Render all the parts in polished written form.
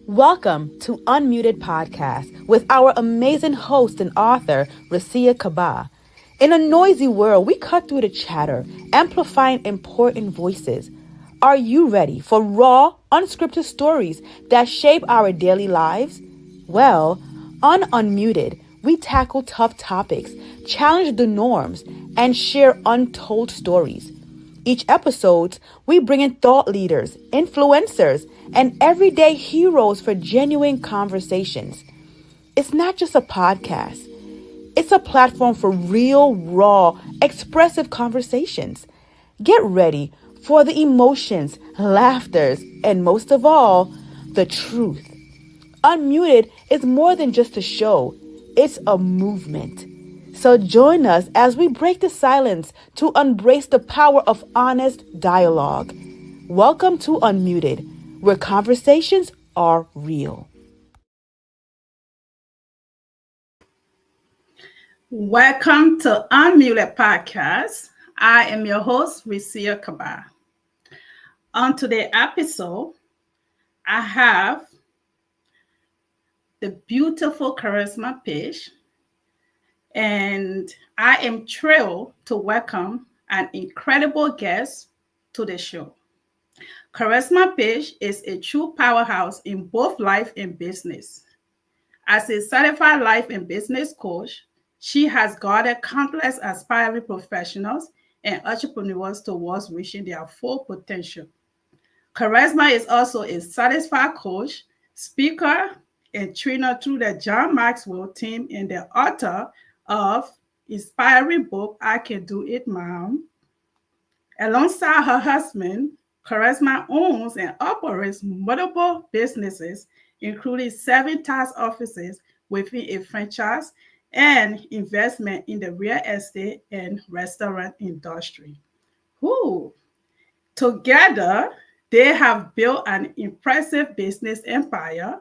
Welcome to Unmuted Podcast with our amazing host and author, Recia Kabbah. In a noisy world, we cut through the chatter, amplifying important voices. Are you ready for raw, unscripted stories that shape our daily lives? Well, on Unmuted, we tackle tough topics, challenge the norms, and share untold stories. Each episode, we bring in thought leaders, influencers, and everyday heroes for genuine conversations. It's not just a podcast. It's a platform for real, raw, expressive conversations. Get ready for the emotions, laughters, and most of all, the truth. Unmuted is more than just a show. It's a movement. So join us as we break the silence to embrace the power of honest dialogue. Welcome to Unmuted, where conversations are real. Welcome to Unmuted Podcast. I am your host, Recia Kabbah. On today's episode, I have the beautiful Karisma page, and I am thrilled to welcome an incredible guest to the show. Karisma Page is a true powerhouse in both life and business. As a certified life and business coach, she has guided countless aspiring professionals and entrepreneurs towards reaching their full potential. Karisma is also a satisfied coach, speaker, and trainer through the John Maxwell team and the author of inspiring book, I Can Do It, Mom. Alongside her husband, Karisma owns and operates multiple businesses, including 7 tax offices within a franchise and investment in the real estate and restaurant industry. Who together, they have built an impressive business empire,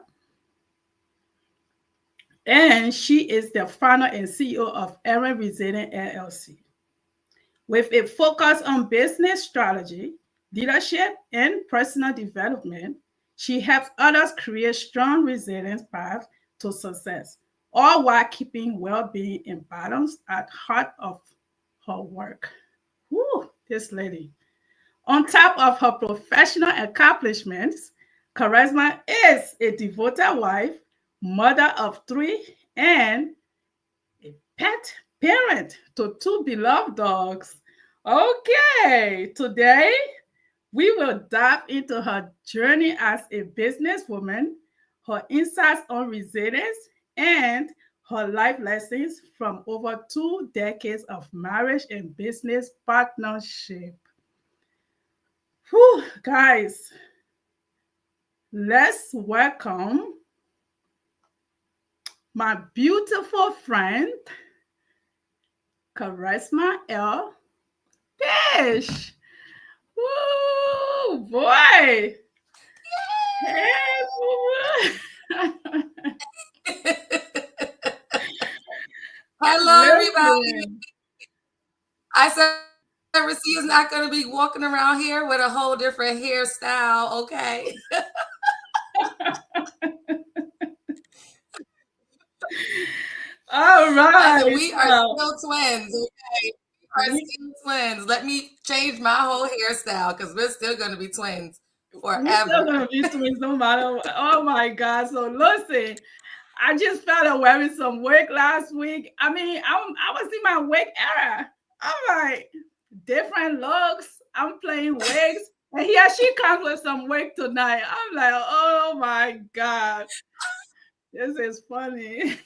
and she is the founder and CEO of Resilience LLC. With a focus on business strategy, leadership, and personal development, she helps others create strong resilience paths to success, all while keeping well-being and balance at the heart of her work. Woo, this lady. On top of her professional accomplishments, Karisma is a devoted wife, mother of 3, and a pet parent to 2 beloved dogs. Okay, today we will dive into her journey as a businesswoman, her insights on resilience, and her life lessons from over 2 decades of marriage and business partnership. Whew, guys, let's welcome my beautiful friend, Karisma L. Fish. Woo, boy. Hey, Hello, everybody. I said Recia is not going to be walking around here with a whole different hairstyle, okay? All right. We are still twins, okay? We are still twins. Let me change my whole hairstyle because we're still going to be twins forever. We're still going to be twins no matter what. Oh, my God. So, listen, I just started wearing some wig last week. I mean, I was in my wig era. I'm like, different looks. I'm playing wigs. And here she comes with some wig tonight. I'm like, oh my God. This is funny.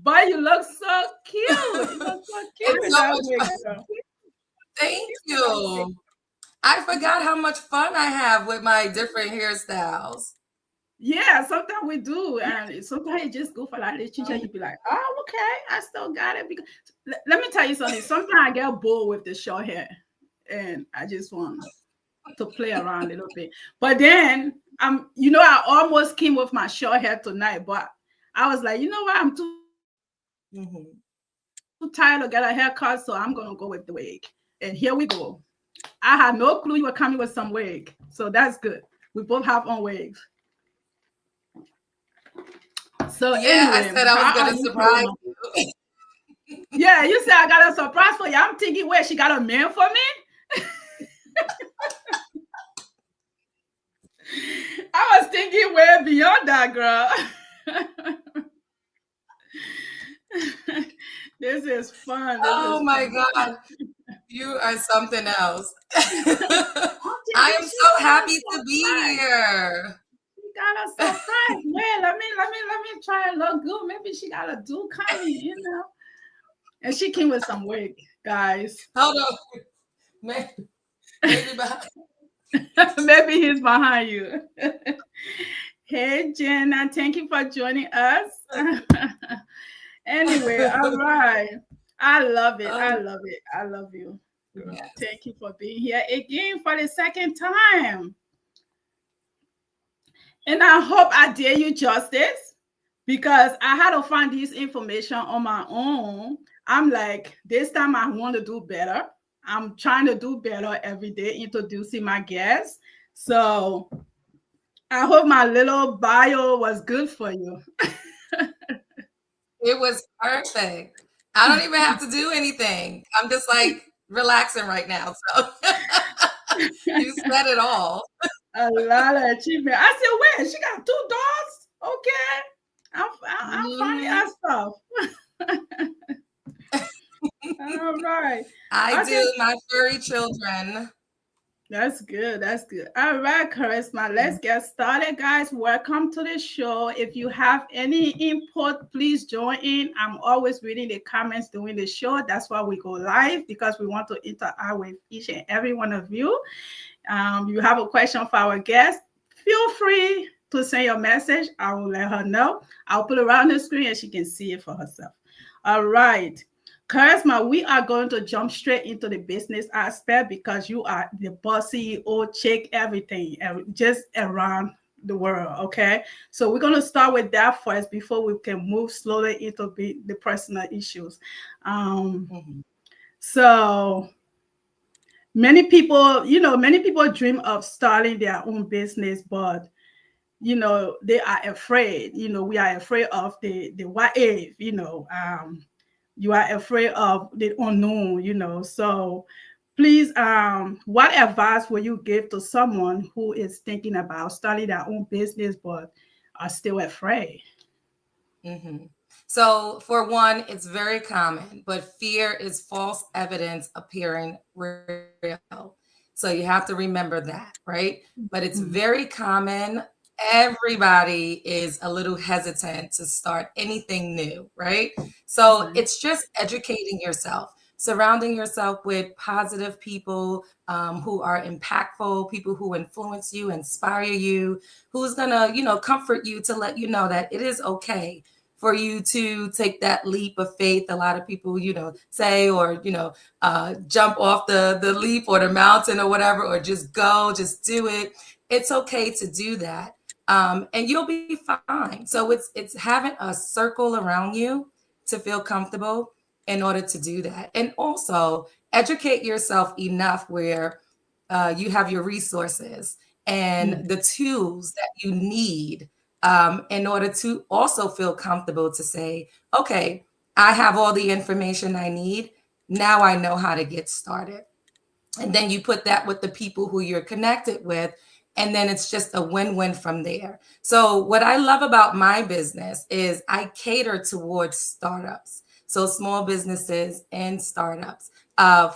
But you look so cute. You look so cute in that wig. Thank you. I forgot how much fun I have with my different hairstyles. Yeah, sometimes we do, and sometimes you just go for like this change. You be like, "Oh, okay, I still got it." Because let me tell you something. Sometimes I get bored with the short hair, and I just want to play around a little bit. But then I almost came with my short hair tonight, but I was like, you know what? I'm too tired to get a haircut, so I'm gonna go with the wig. And here we go. I had no clue you were coming with some wig, so that's good. We both have on wigs. So yeah, anyway, I said I was going to surprise you. Yeah, you said I got a surprise for you. I'm thinking, wait, she got a man for me? I was thinking way beyond that, girl. This is fun. Oh my God. You are something else. I am so happy to be here. She got a surprise. Wait, let me try and look good. Maybe she got a do coming, you know. And she came with some wig, guys. Hold on. Maybe behind. Maybe he's behind you. Hey, Jenna, thank you for joining us. Anyway, all right. I love it. I love it. I love you. Yes. Thank you for being here again for the second time. And I hope I did you justice, because I had to find this information on my own. I'm like, this time I want to do better. I'm trying to do better every day, introducing my guests. So I hope my little bio was good for you. It was perfect. I don't even have to do anything. I'm just like relaxing right now. So you said it all. A lot of achievement. I said, wait, she got 2 dogs? Okay. I'm finding out stuff. All right. I do, my furry children. That's good. That's good. All right, Karisma, let's get started, guys. Welcome to the show. If you have any input, please join in. I'm always reading the comments during the show. That's why we go live, because we want to interact with each and every one of you. You have a question for our guest, feel free to send your message. I will let her know. I'll put it around the screen and she can see it for herself. All right. Karisma, we are going to jump straight into the business aspect, because you are the boss CEO, chick, everything, just around the world, okay? So we're going to start with that first before we can move slowly into the personal issues. So many people dream of starting their own business, but they are afraid. We are afraid of the what if, you are afraid of the unknown, so please, what advice will you give to someone who is thinking about starting their own business but are still afraid? So for one, it's very common, but fear is false evidence appearing real. So you have to remember that, right? But it's very common. Everybody is a little hesitant to start anything new, right? So it's just educating yourself, surrounding yourself with positive people who are impactful, people who influence you, inspire you, who's gonna, comfort you to let you know that it is okay for you to take that leap of faith. A lot of people, say, or, jump off the leap or the mountain or whatever, or just go, just do it. It's okay to do that. And you'll be fine. So it's having a circle around you to feel comfortable in order to do that. And also educate yourself enough where you have your resources and the tools that you need in order to also feel comfortable to say, okay, I have all the information I need. Now I know how to get started. And then you put that with the people who you're connected with, and then it's just a win-win from there. So what I love about my business is I cater towards startups. So small businesses and startups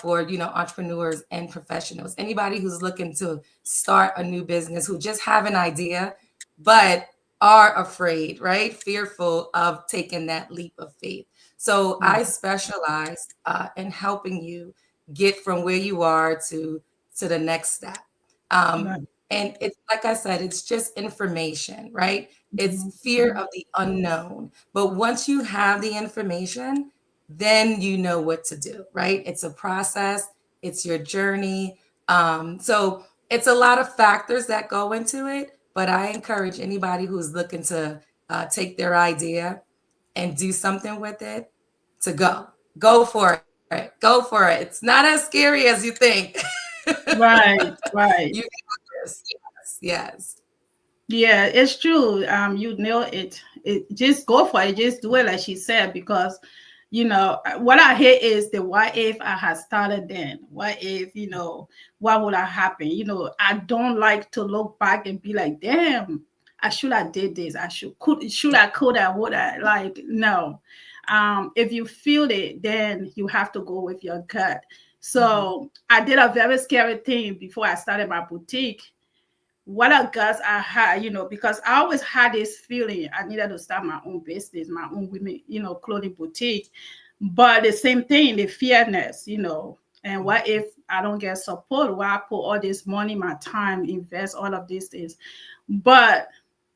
for, entrepreneurs and professionals, anybody who's looking to start a new business, who just have an idea, but are afraid, right? Fearful of taking that leap of faith. So I specialize in helping you get from where you are to the next step. And it's, like I said, it's just information, right? It's fear of the unknown. But once you have the information, then you know what to do, right? It's a process. It's your journey. So it's a lot of factors that go into it. But I encourage anybody who's looking to take their idea and do something with it to go for it. Go for it. It's not as scary as you think. Right. You can do this. Yes. Yes. Yeah, it's true. You know it. Just go for it. Just do it like she said, because what I hear is the what if I had started then? What if, what would have happened? I don't like to look back and be like, damn, I should have did this. Could I, would I, like, no. If you feel it, then you have to go with your gut. So I did a very scary thing before I started my boutique. What a guts I had, because I always had this feeling I needed to start my own business, my own women, clothing boutique. But the same thing, the fearness, and what if I don't get support? Why I put all this money, my time, invest all of these things? But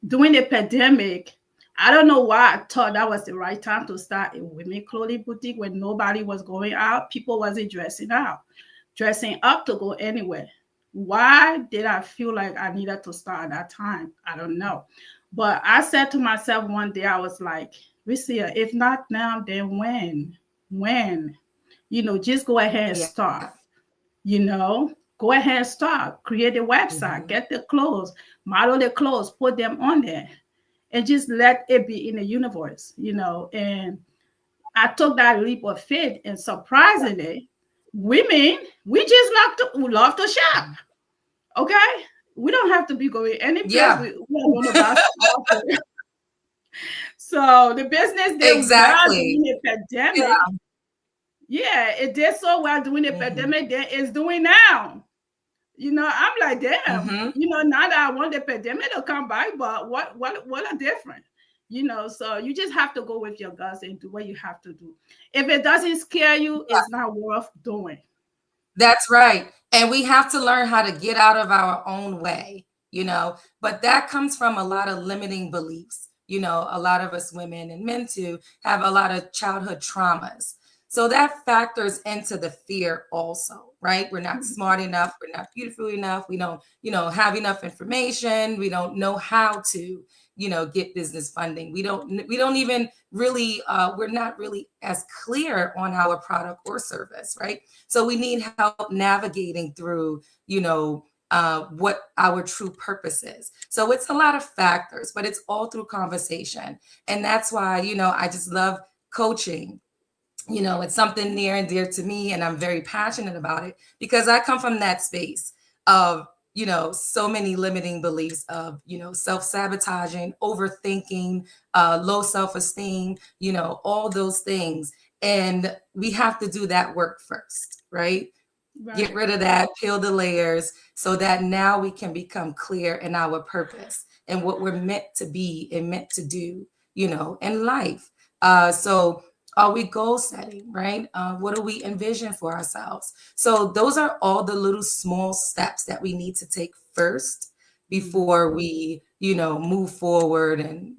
during the pandemic, I don't know why I thought that was the right time to start a women clothing boutique when nobody was going out. People wasn't dressing up to go anywhere. Why did I feel like I needed to start at that time? I don't know. But I said to myself one day, I was like, Recia, if not now, then when? When? Just go ahead and start. Go ahead and start. Create a website, get the clothes, model the clothes, put them on there, and just let it be in the universe, And I took that leap of faith, and surprisingly, women, we love to shop. Okay, we don't have to be going any place. Yeah. We are going to buy stuff. So the business did well during the pandemic. Yeah, it did so well during the pandemic that it's doing now. I'm like, damn. Now that I want the pandemic to come back, but what a difference. So you just have to go with your guts and do what you have to do. If it doesn't scare you, it's not worth doing. That's right. And we have to learn how to get out of our own way, but that comes from a lot of limiting beliefs. A lot of us women and men too have a lot of childhood traumas. So that factors into the fear also, right? We're not smart enough. We're not beautiful enough. We don't, have enough information. We don't know how to, get business funding. We don't even really, we're not really as clear on our product or service, right? So we need help navigating through, what our true purpose is. So it's a lot of factors, but it's all through conversation. And that's why, I just love coaching. It's something near and dear to me, and I'm very passionate about it because I come from that space of, so many limiting beliefs of, self-sabotaging, overthinking, low self-esteem, all those things. And we have to do that work first, right? Get rid of that, peel the layers so that now we can become clear in our purpose and what we're meant to be and meant to do, in life. So are we goal setting, right? What do we envision for ourselves? So those are all the little small steps that we need to take first before we, move forward and,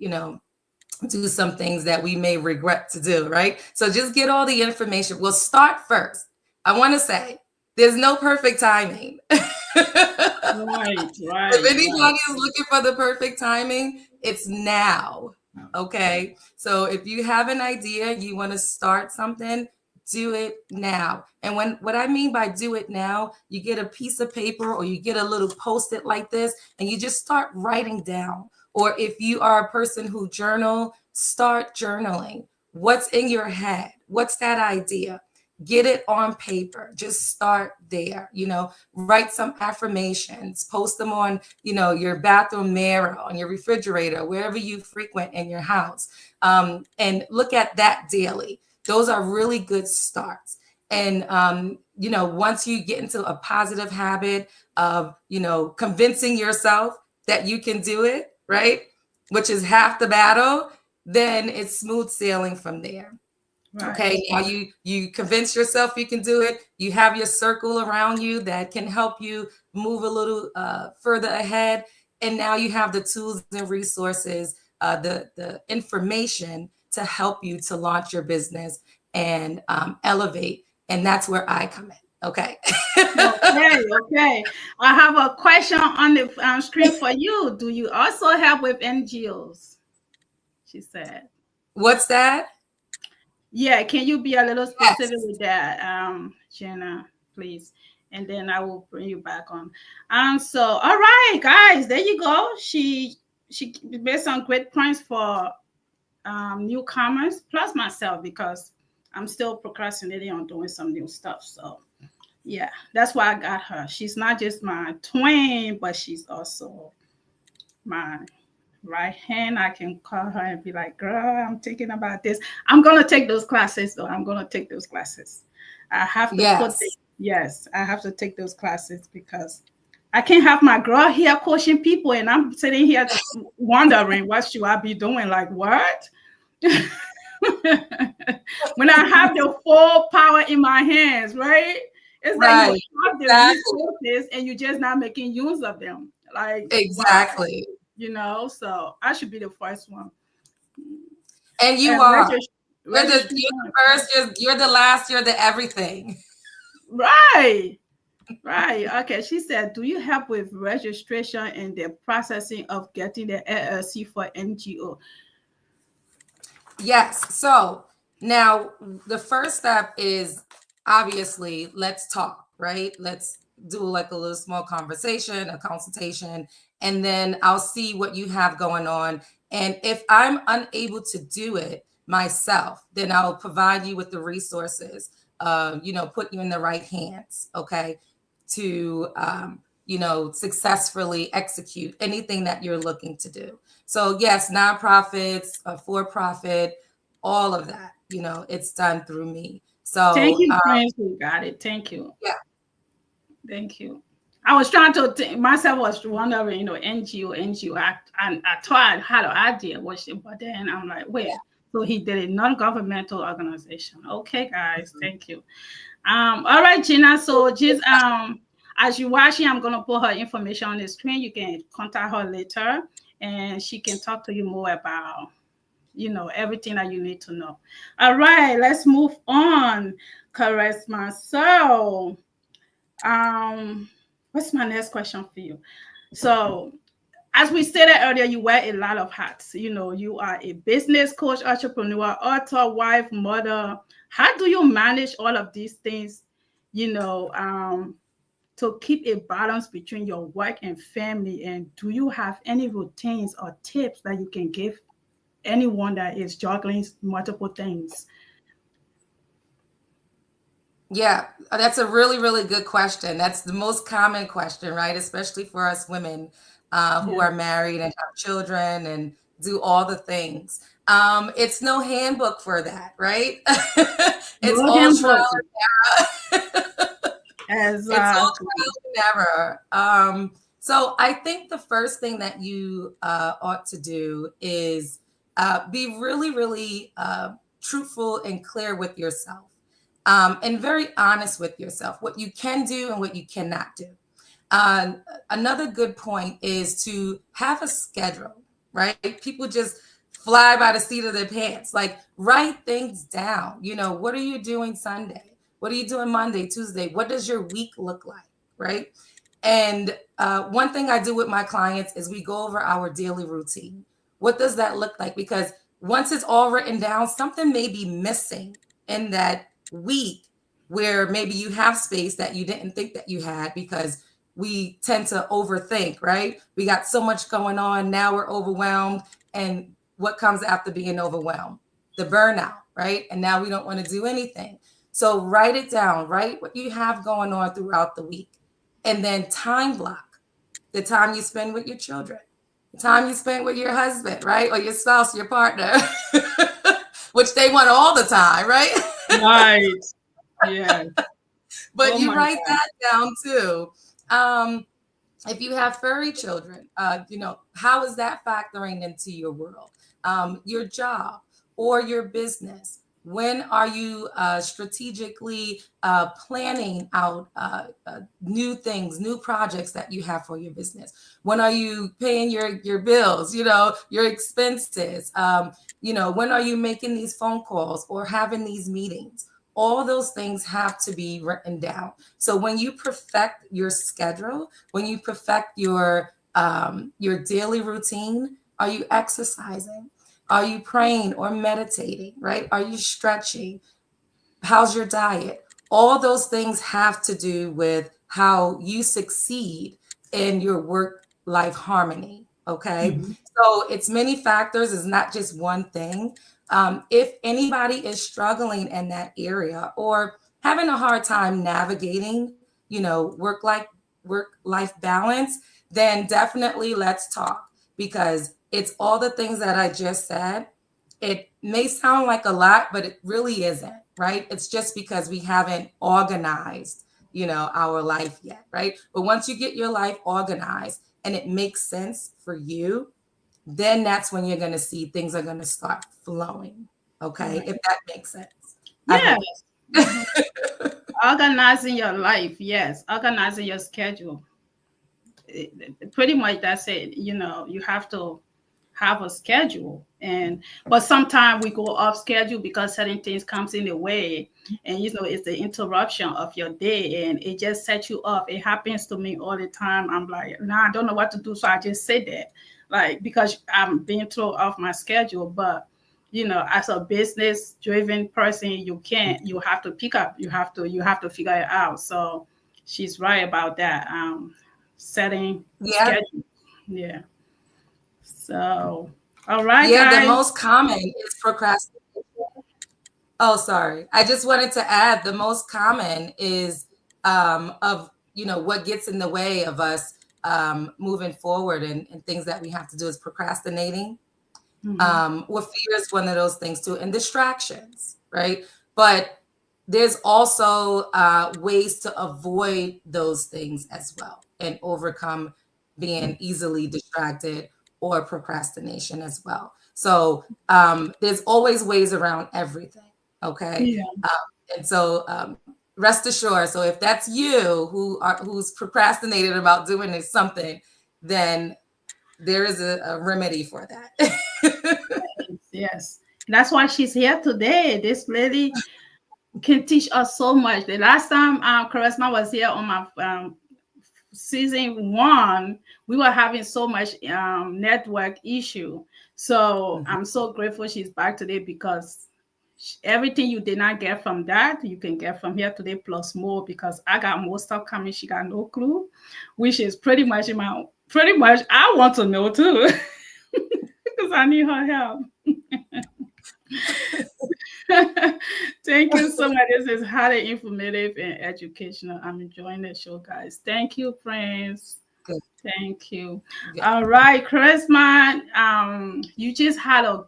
do some things that we may regret to do, right? So just get all the information. We'll start first. I want to say there's no perfect timing. Right. If anybody is looking for the perfect timing, it's now. Okay. So if you have an idea, you want to start something, do it now. And what I mean by do it now, you get a piece of paper or you get a little Post-it like this, and you just start writing down. Or if you are a person who journal, start journaling. What's in your head? What's that idea? Get it on paper. Just start there, write some affirmations, post them on, your bathroom mirror, on your refrigerator, wherever you frequent in your house. And look at that daily. Those are really good starts. And, once you get into a positive habit of, convincing yourself that you can do it, right, which is half the battle, then it's smooth sailing from there. Right. Okay, now you convince yourself you can do it. You have your circle around you that can help you move a little further ahead. And now you have the tools and resources, the information to help you to launch your business and elevate. And that's where I come in. Okay. Okay. I have a question on the screen for you. Do you also help with NGOs? She said. What's that? Yeah, can you be a little specific with that, Jenna, please? and then I will bring you back on. So all right, guys, there you go. She made some great points for newcomers, plus myself, because I'm still procrastinating on doing some new stuff. So yeah, that's why I got her. She's not just my twin, but she's also my right hand. I can call her and be like, girl, I'm thinking about this. I'm going to take those classes, though. I'm going to take those classes. I have to I have to take those classes, because I can't have my girl here coaching people and I'm sitting here wondering what should I be doing? Like, what? When I have the full power in my hands, right? It's like you have the resources and you're just not making use of them. Like, exactly. Wow. You know, so I should be the first one. And you are. You're the first, you're the last, you're the everything. Right. Right. Okay. She said, do you help with registration and the processing of getting the LLC for NGO? Yes. So now the first step is, obviously, let's talk, right? Let's do like a little small conversation, a consultation, and then I'll see what you have going on. And if I'm unable to do it myself, then I'll provide you with the resources, put you in the right hands, okay, to, successfully execute anything that you're looking to do. So yes, nonprofits, for-profit, all of that, it's done through me. So thank you, friends who got it. Thank you. Yeah. Thank you. I was trying to myself was wondering, NGO. I thought I had an idea, but then I'm like, wait. Yeah. So he did a non-governmental organization. Okay, guys, thank you. All right, Gina. So just as you're watching, I'm gonna put her information on the screen. You can contact her later, and she can talk to you more about, everything that you need to know. All right, let's move on, Karisma. So, what's my next question for you? So, as we stated earlier, you wear a lot of hats. You are a business coach, entrepreneur, author, wife, mother. How do you manage all of these things, to keep a balance between your work and family? And do you have any routines or tips that you can give anyone that is juggling multiple things? Yeah, that's a really, really good question. That's the most common question, right? Especially for us women who are married and have children and do all the things. It's no handbook for that, right? It's all trial and error. It's all trial and error. So I think the first thing that you ought to do is be really, really truthful and clear with yourself. And very honest with yourself, what you can do and what you cannot do. Another good point is to have a schedule, right? People just fly by the seat of their pants. Like, write things down. What are you doing Sunday? What are you doing Monday, Tuesday? What does your week look like, right? And one thing I do with my clients is we go over our daily routine. What does that look like? Because once it's all written down, something may be missing in that week where maybe you have space that you didn't think that you had, because we tend to overthink, right? We got so much going on. Now we're overwhelmed. And what comes after being overwhelmed? The burnout, right? And now we don't want to do anything. So write it down, write what you have going on throughout the week. And then time block the time you spend with your children, the time you spend with your husband, right? Or your spouse, your partner, which they want all the time, right? Right. Yeah. But you write that down too. If you have furry children, how is that factoring into your world, your job or your business? When are you strategically planning out new things, new projects that you have for your business? When are you paying your bills, your expenses? When are you making these phone calls or having these meetings? All those things have to be written down. So when you perfect your schedule, when you perfect your daily routine, are you exercising? Are you praying or meditating, right? Are you stretching? How's your diet? All those things have to do with how you succeed in your work-life harmony. Okay. So it's many factors. It's not just one thing. If anybody is struggling in that area or having a hard time navigating, work-life balance, then definitely let's talk, because it's all the things that I just said. It may sound like a lot, but it really isn't, right? It's just because we haven't organized, our life yet, right? But once you get your life organized and it makes sense for you, then that's when you're going to see things are going to start flowing. Okay. If that makes sense. Yes. Organizing your life. Yes. Organizing your schedule. Pretty much that's it. You have to have a schedule, but sometimes we go off schedule because certain things comes in the way, and it's the interruption of your day, and it just sets you off. It happens to me all the time. I'm like, I don't know what to do, so I just say that, like, because I'm being thrown off my schedule. But as a business driven person, you have to pick up, you have to figure it out. So she's right about that. Setting schedule. Yeah. So, all right, guys. The most common is procrastination. Oh, sorry. I just wanted to add, the most common is of what gets in the way of us moving forward, and things that we have to do is procrastinating. Or fear is one of those things too, and distractions, right? But there's also ways to avoid those things as well and overcome being easily distracted or procrastination as well. So there's always ways around everything. Okay. Yeah. And so rest assured. So if that's you who's procrastinated about doing something, then there is a remedy for that. Yes. That's why she's here today. This lady can teach us so much. The last time Karisma was here on my season 1, we were having so much network issue. So I'm so grateful she's back today, because everything you did not get from that, you can get from here today plus more, because I got more stuff coming. She got no clue, which is pretty much I want to know too, because I need her help. Thank you so much. This is highly informative and educational. I'm enjoying the show, guys. Thank you, friends. Good. Thank you. Good. All right, Karisma, you just had a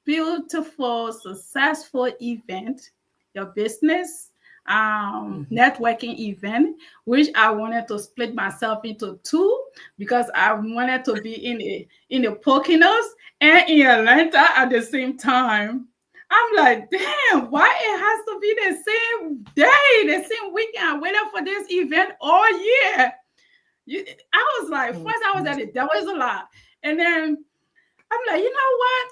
beautiful, successful event, your business networking event, which I wanted to split myself into 2, because I wanted to be in the Poconos and in Atlanta at the same time. I'm like, damn, why it has to be the same day, the same weekend? I waited for this event all year. I was like, first I was at it, that was a lot. And then I'm like, you know what?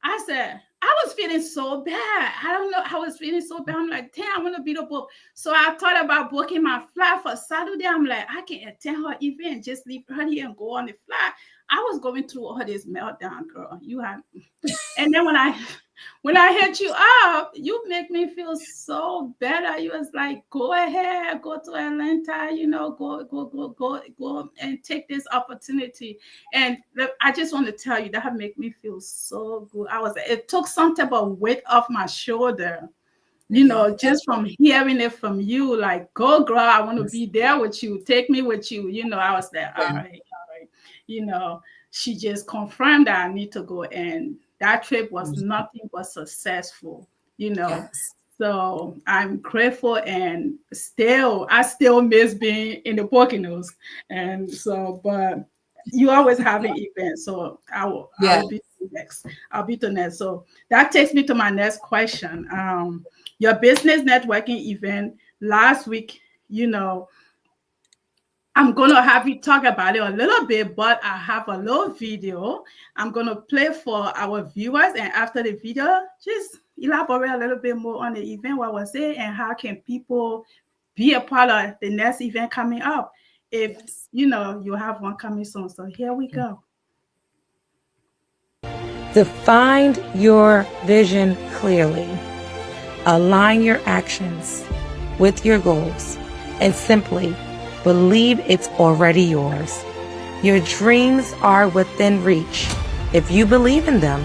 I said, I was feeling so bad. I don't know. I was feeling so bad. I'm like, damn, I want to be the book. So I thought about booking my flight for Saturday. I'm like, I can attend her event, just leave early and go on the flight. I was going through all this meltdown, girl. And then when I hit you up, you make me feel so better. You was like, go ahead, go to Atlanta, go and take this opportunity. And I just want to tell you that made me feel so good. It took some type of weight off my shoulder, just from hearing it from you, like, go girl, I want to be there with you. Take me with you. I was there. All right. She just confirmed that I need to go, and that trip was nothing but successful, Yes. So I'm grateful, and I still miss being in the Poconos. And so, but you always have an event, so I'll be next. I'll be the next. So that takes me to my next question. Your business networking event last week, I'm going to have you talk about it a little bit, but I have a little video I'm going to play for our viewers. And after the video, just elaborate a little bit more on the event, what was it, and how can people be a part of the next event coming up if, you have one coming soon. So here we go. Define your vision clearly. Align your actions with your goals and simply believe it's already yours. Your dreams are within reach if you believe in them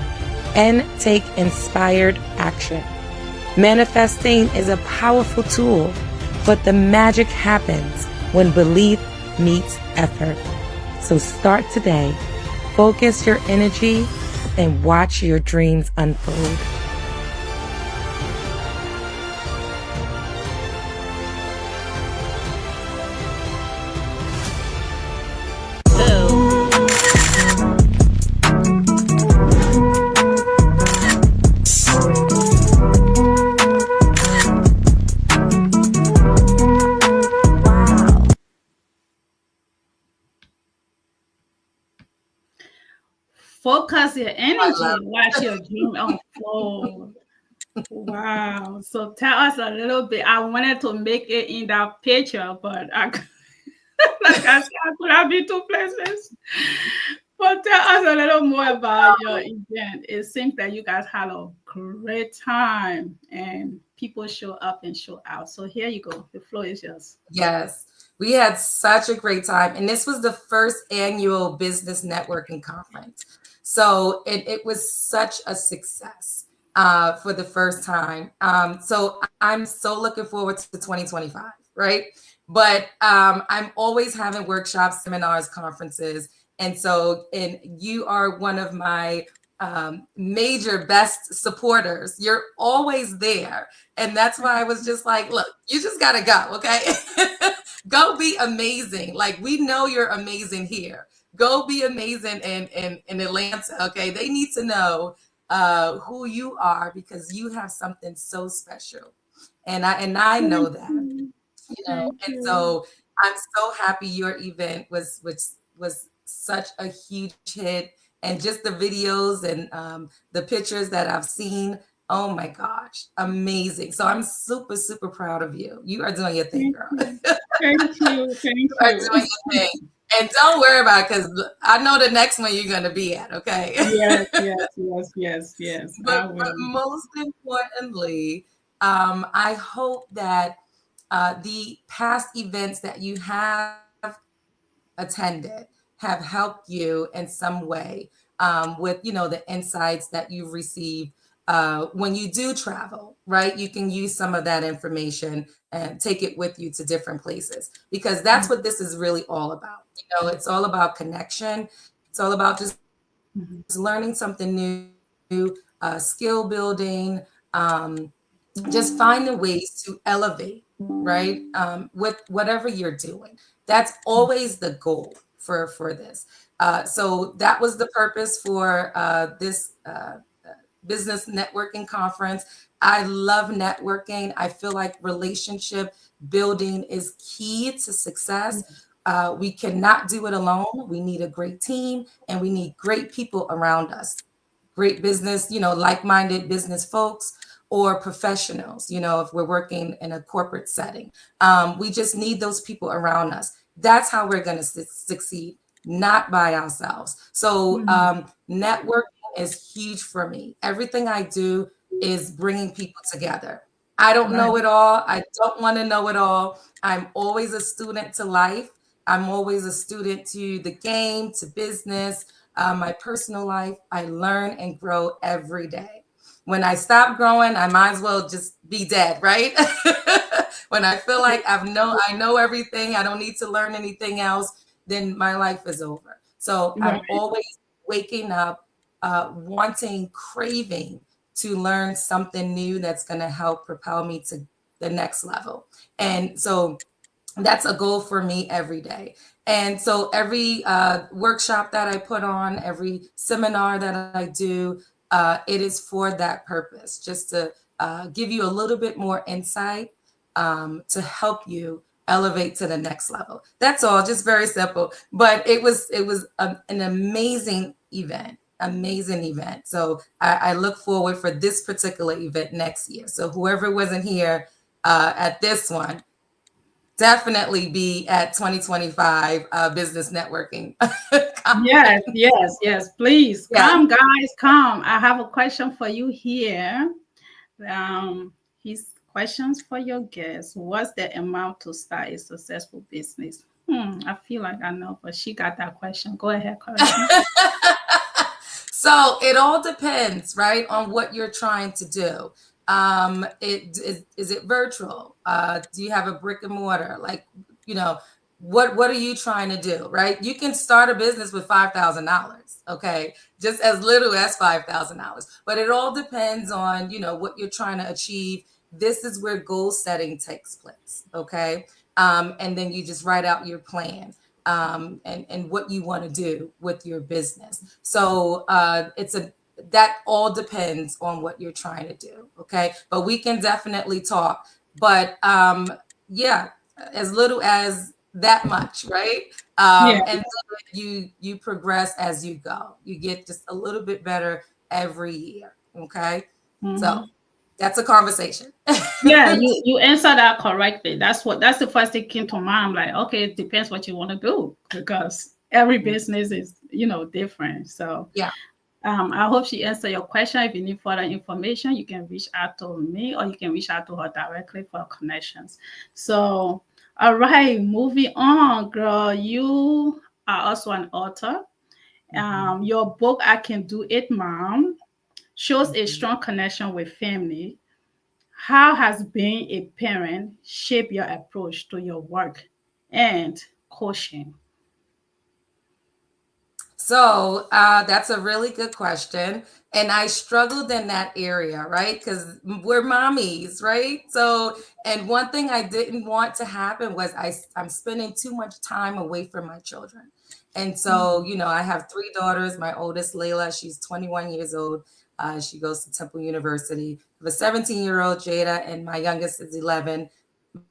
and take inspired action. Manifesting is a powerful tool, but the magic happens when belief meets effort. So start today, focus your energy, and watch your dreams unfold. Focus your energy, watch your dream unfold. Wow. So tell us a little bit. I wanted to make it in that picture, but like I said, I could have been two places. But tell us a little more about your event. It seems that you guys had a great time and people show up and show out. So here you go. The floor is yours. Yes, we had such a great time. And this was the first annual business networking conference. So it was such a success for the first time. So I'm so looking forward to 2025, right? But I'm always having workshops, seminars, conferences. And you are one of my major best supporters. You're always there. And that's why I was just like, look, you just got to go. Okay. Go be amazing. Like, we know you're amazing here. Go be amazing in Atlanta. Okay. They need to know who you are because you have something so special. And I know that, and so I'm so happy your event was such a huge hit, and just the videos and the pictures that I've seen. Oh my gosh, amazing. So I'm super, super proud of you. You are doing your thing, girl. Thank you. You are doing your thing. And don't worry about it, because I know the next one you're going to be at, okay? Yes. But most importantly, I hope that the past events that you have attended have helped you in some way with, the insights that you've received when you do travel, right? You can use some of that information and take it with you to different places, because that's what this is really all about. It's all about connection. It's all about just learning something new, skill building, just finding ways to elevate, right? With whatever you're doing. That's always the goal for this. So that was the purpose for this business networking conference. I love networking. I feel like relationship building is key to success. We cannot do it alone. We need a great team, and we need great people around us. Great business, like-minded business folks or professionals, if we're working in a corporate setting. We just need those people around us. That's how we're going to succeed, not by ourselves. So networking is huge for me. Everything I do is bringing people together. I don't know it all. I don't want to know it all. I'm always a student to life. I'm always a student to the game, to business, my personal life. I learn and grow every day. When I stop growing, I might as well just be dead, right? When I feel like I know everything, I don't need to learn anything else, then my life is over. So I'm always waking up, wanting, craving to learn something new that's going to help propel me to the next level. And so that's a goal for me every day. And so every workshop that I put on, every seminar that I do, it is for that purpose, just to give you a little bit more insight to help you elevate to the next level. That's all, just very simple. But it was an amazing event. So I look forward for this particular event next year. So whoever wasn't here at this one, definitely be at 2025 business networking. Yes. Please come, guys, come. I have a question for you here. His questions for your guests. What's the amount to start a successful business? I feel like I know, but she got that question. Go ahead, Karisma. So it all depends, right, on what you're trying to do. Is it virtual? Do you have a brick and mortar? Like, what are you trying to do, right? You can start a business with $5,000, okay? Just as little as $5,000. But it all depends on, what you're trying to achieve. This is where goal setting takes place, okay? And then you just write out your plan. And what you want to do with your business. So that all depends on what you're trying to do. Okay. But we can definitely talk. But yeah, as little as that much, right? And then you progress as you go. You get just a little bit better every year. Okay. So that's a conversation. Yeah, you answered that correctly. That's the first thing came to mind. I'm like, okay, it depends what you want to do, because every business is, different. So yeah. I hope she answered your question. If you need further information, you can reach out to me, or you can reach out to her directly for connections. So, all right, moving on, girl. You are also an author. Your book, I Can Do It, Mom, shows a strong connection with family. How has being a parent shaped your approach to your work and coaching? So that's a really good question. And I struggled in that area, right? Because we're mommies, right? So, and one thing I didn't want to happen was I'm spending too much time away from my children. And so, I have 3 daughters. My oldest, Layla, she's 21 years old. She goes to Temple University. I have a 17-year-old, Jada, and my youngest is 11,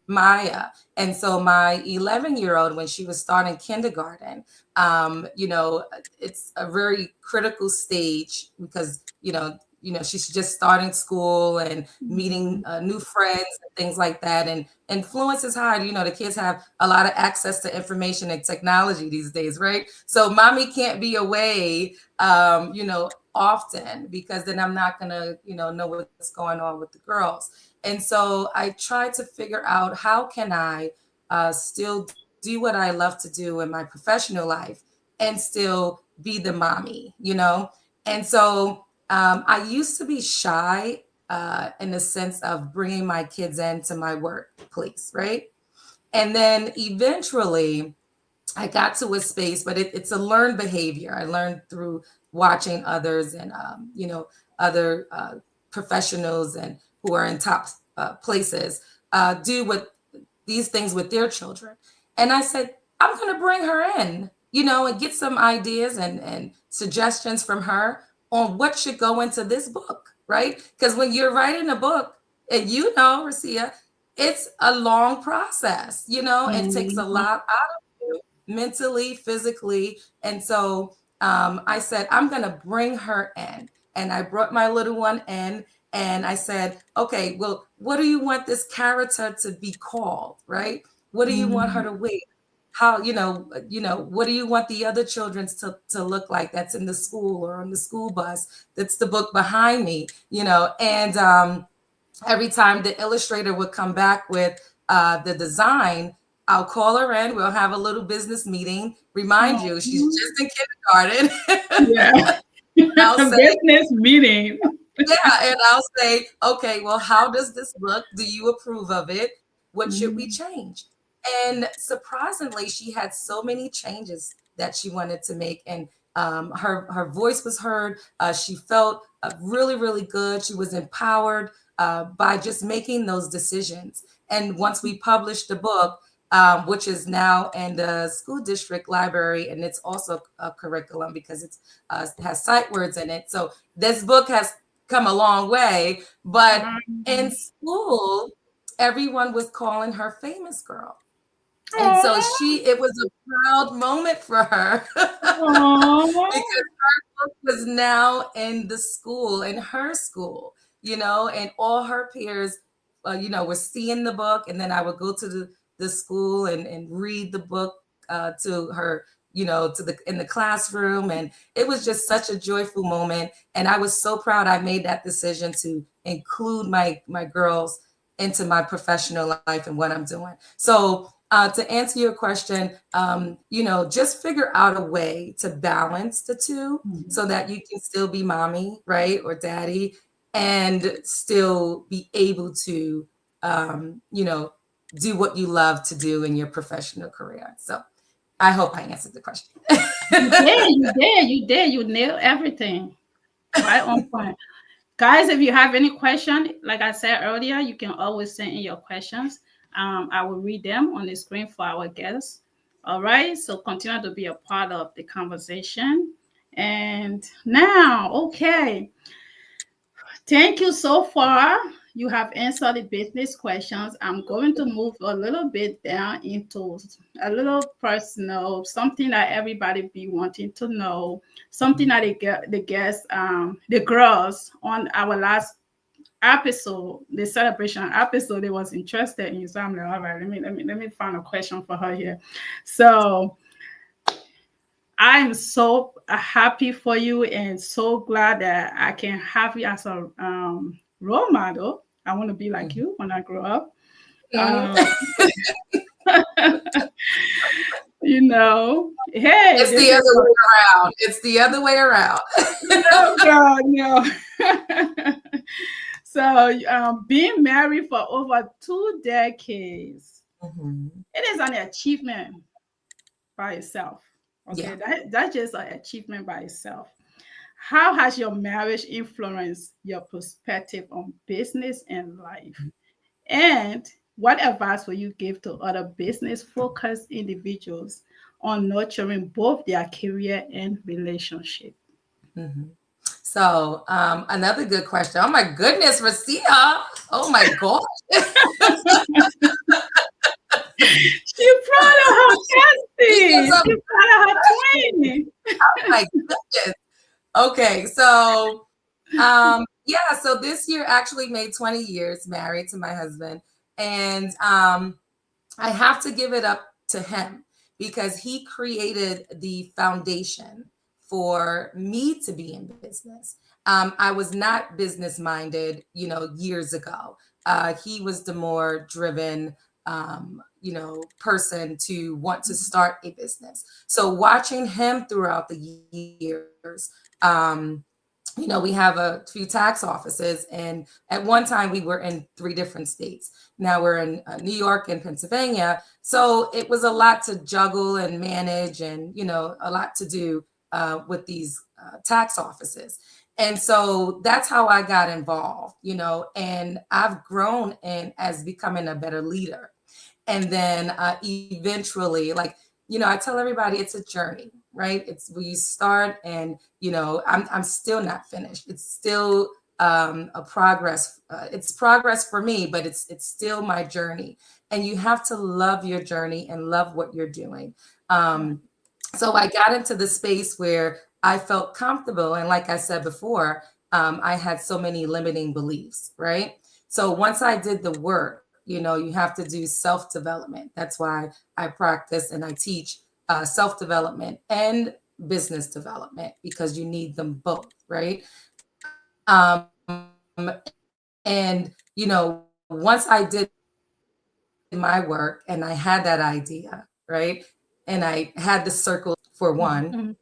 Maya. And so my 11-year-old, when she was starting kindergarten, it's a very critical stage because, she's just starting school and meeting new friends and things like that. And influence is hard. The kids have a lot of access to information and technology these days, right? So mommy can't be away, often, because then I'm not going to, know what's going on with the girls. And so I tried to figure out, how can I still do what I love to do in my professional life and still be the mommy, And so I used to be shy in the sense of bringing my kids into my workplace, right? And then eventually I got to a space, but it's a learned behavior. I learned through watching others and, other professionals and who are in top places do these things with their children. And I said, I'm going to bring her in, and get some ideas and suggestions from her on what should go into this book, right? Because when you're writing a book, and Recia, it's a long process, it takes a lot out of you mentally, physically. And so I said, I'm going to bring her in. And I brought my little one in. And I said, okay, well, what do you want this character to be called, right? What do you want her to wear? How, what do you want the other children to look like that's in the school or on the school bus? That's the book behind me, and every time the illustrator would come back with the design, I'll call her in. We'll have a little business meeting. Remind you, she's just in kindergarten. Yeah. Business meeting. Yeah, and I'll say, okay, well, how does this look? Do you approve of it? What should we change? And surprisingly, she had so many changes that she wanted to make, and her voice was heard. She felt really, really good. She was empowered by just making those decisions. And once we published the book, which is now in the school district library, and it's also a curriculum because it has sight words in it. So this book has come a long way, but in school, everyone was calling her famous girl. And so it was a proud moment for her because her book was now in the school, in her school, and all her peers, were seeing the book. And then I would go to the school and read the book to her, in the classroom. And it was just such a joyful moment. And I was so proud I made that decision to include my girls into my professional life and what I'm doing. So to answer your question, just figure out a way to balance the two so that you can still be mommy, right, or daddy, and still be able to, do what you love to do in your professional career. So I hope I answered the question. You did. You nailed everything. Right on point. Guys, if you have any question, like I said earlier, you can always send in your questions. I will read them on the screen for our guests. All right. So continue to be a part of the conversation. And now, okay. Thank you so far. You have answered the business questions. I'm going to move a little bit down into a little personal, something that everybody be wanting to know, something that the guests, the girls on our last episode, the celebration episode, they was interested in. So I'm like, all right, let me find a question for her here. So I'm so happy for you and so glad that I can have you as a role model. I want to be like you when I grow up. Hey. It's the other way around. It's the other way around. No, God, no. So being married for over 2 decades, it is an achievement by itself. Okay, that's just an achievement by itself. How has your marriage influenced your perspective on business and life? And what advice will you give to other business-focused individuals on nurturing both their career and relationship? So another good question. Oh my goodness, Recia. Oh my gosh. She's proud of her bestie. She's proud of her twin. Oh my goodness. Okay, so so this year actually made 20 years married to my husband. And I have to give it up to him because he created the foundation for me to be in business. I was not business minded, years ago. He was the more driven, person to want to start a business. So watching him throughout the years, we have a few tax offices, and at one time we were in 3 different states. Now we're in New York and Pennsylvania. So it was a lot to juggle and manage and, a lot to do with these tax offices. And so that's how I got involved, and I've grown as becoming a better leader. And then eventually, I tell everybody it's a journey, right? It's where you start and, I'm still not finished. It's still a progress. It's progress for me, but it's still my journey. And you have to love your journey and love what you're doing. So I got into the space where I felt comfortable. And like I said before, I had so many limiting beliefs, right? So once I did the work, you have to do self-development. That's why I practice and I teach self-development and business development, because you need them both, right? And, once I did my work and I had that idea, right? And I had the circle for one,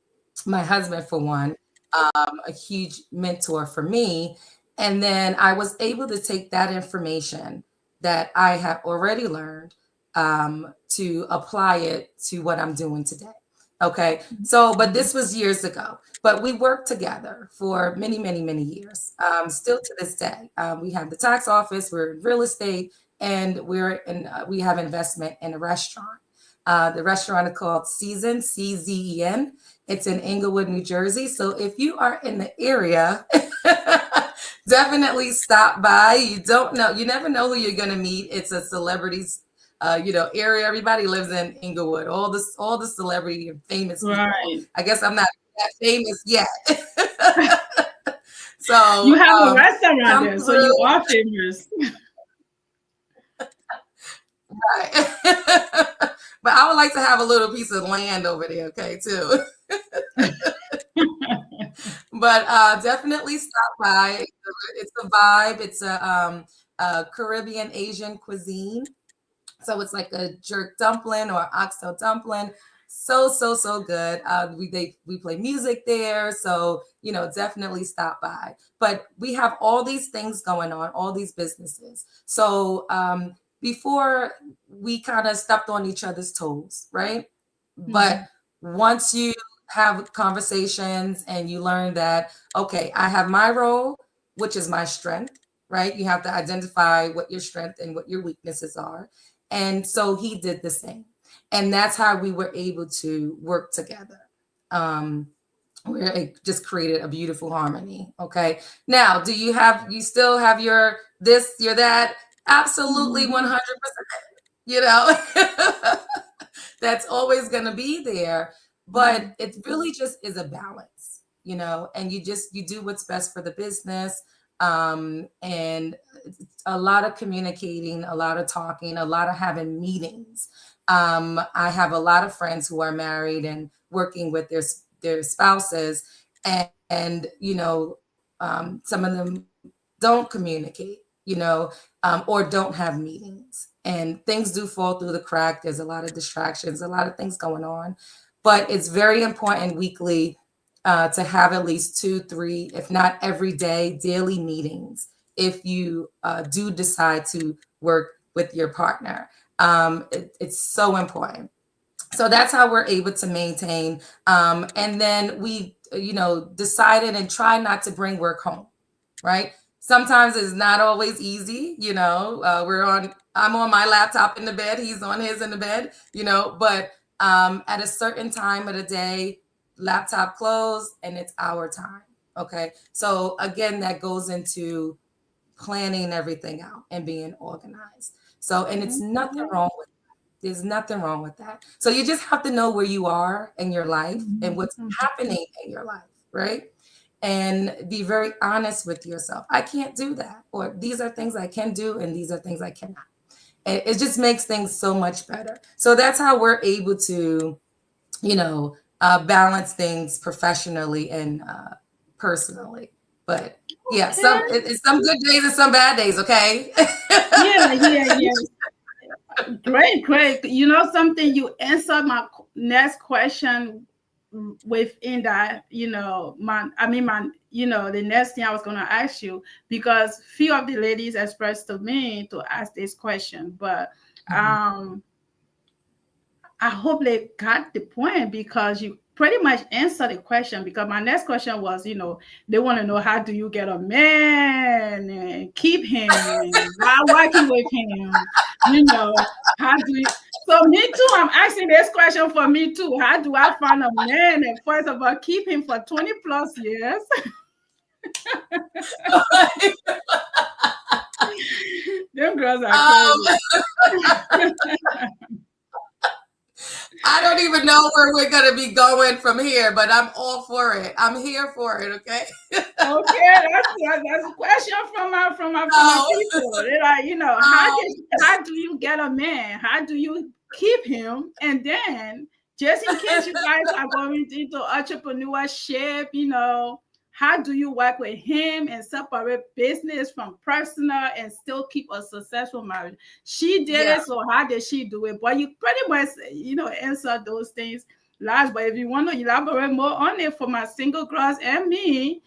my husband for one, a huge mentor for me. And then I was able to take that information that I have already learned to apply it to what I'm doing today. Okay. So, but this was years ago, but we worked together for many, many, many years. Still to this day, we have the tax office, we're in real estate, and we have investment in a restaurant. The restaurant is called Season, CZEN. It's in Englewood, New Jersey. So if you are in the area, definitely stop by. You never know who you're going to meet. It's a celebrities, area. Everybody lives in Englewood. All the celebrity and famous people. Right. I guess I'm not that famous yet. So you have a restaurant there, so you are famous. Right. But I would like to have a little piece of land over there, okay, too. But definitely stop by. It's a vibe. It's Caribbean Asian cuisine. So it's like a jerk dumpling or oxtail dumpling. So good. We play music there, so definitely stop by. But we have all these things going on, all these businesses. So before we kind of stepped on each other's toes, right? But once you have conversations and you learn that, okay, I have my role, which is my strength, right? You have to identify what your strength and what your weaknesses are. And so he did the same. And that's how we were able to work together. Where it just created a beautiful harmony. Okay. Now, do you still have your this, your that? Absolutely 100%. That's always going to be there. But it really just is a balance, and you do what's best for the business. And a lot of communicating, a lot of talking, a lot of having meetings. I have a lot of friends who are married and working with their spouses, and some of them don't communicate, or don't have meetings, and things do fall through the crack. There's a lot of distractions, a lot of things going on, but it's very important weekly to have at least 2, 3, if not every day, daily meetings. If you do decide to work with your partner, it's so important. So that's how we're able to maintain. And then we, decided and try not to bring work home, right? Sometimes it's not always easy, I'm on my laptop in the bed, he's on his in the bed, but at a certain time of the day, laptop closed and it's our time. Okay. So again, that goes into planning everything out and being organized. So, and it's nothing wrong with that. There's nothing wrong with that. So you just have to know where you are in your life and what's happening in your life, right? And be very honest with yourself. I can't do that. Or these are things I can do and these are things I cannot. And it just makes things so much better. So that's how we're able to, balance things professionally and personally. But yeah, it's some good days and some bad days, okay? Yeah. Great. Something, you answered my next question within that, the next thing I was going to ask you, because few of the ladies expressed to me to ask this question, but I hope they got the point, because you pretty much answered the question. Because my next question was, they want to know, how do you get a man and keep him while working with him? How do you? So me too, I'm asking this question for me too. How do I find a man and first of all keep him for 20 plus years? Them girls are crazy. I don't even know where we're going to be going from here, but I'm all for it. I'm here for it. Okay. Okay. That's a question from my people. They're like, how do you get a man? How do you keep him? And then, just in case you guys are going into entrepreneurship, how do you work with him and separate business from personal and still keep a successful marriage? She did it, so how did she do it? But you pretty much, answer those things last. But if you want to elaborate more on it for my single girls and me,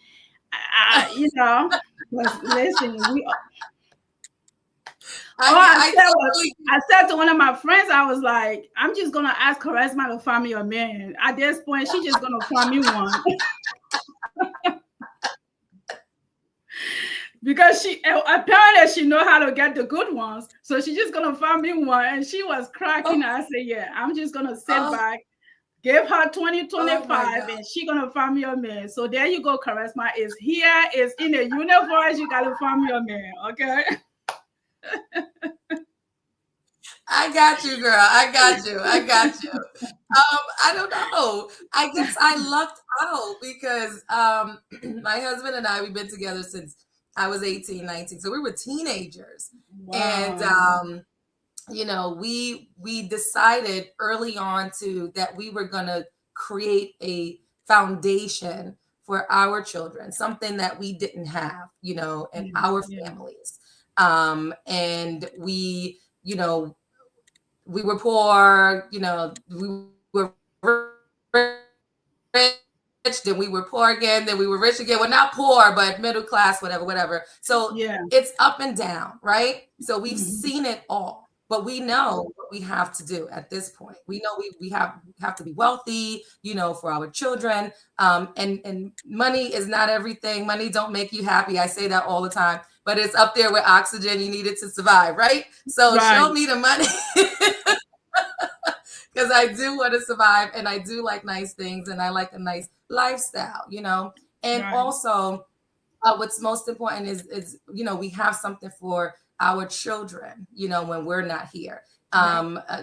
listen, I said to one of my friends, I was like, I'm just going to ask Karisma to find me a man. At this point, she's just going to find me one. Because apparently she know how to get the good ones, so she's just gonna find me one. And she was cracking. I said, yeah, I'm just gonna sit back, give her 2025, and she gonna find me a man. So there you go. Karisma is here, is in the universe. You gotta find me a man, okay? I got you, girl. I got you. I don't know. I guess I lucked out because my husband and I, we've been together since I was 18, 19. So we were teenagers. Wow. And, we decided early on that we were going to create a foundation for our children, something that we didn't have, in our families. And we, we were poor, we were rich, then we were poor again, then we were rich again. Well, not poor, but middle class, whatever. So it's up and down, right? So we've seen it all, but we know what we have to do at this point. We know we have to be wealthy, for our children. And money is not everything. Money don't make you happy. I say that all the time, but it's up there with oxygen. You need it to survive, right? So show me the money. Because I do want to survive, and I do like nice things, and I like a nice lifestyle, And also, what's most important is we have something for our children, when we're not here.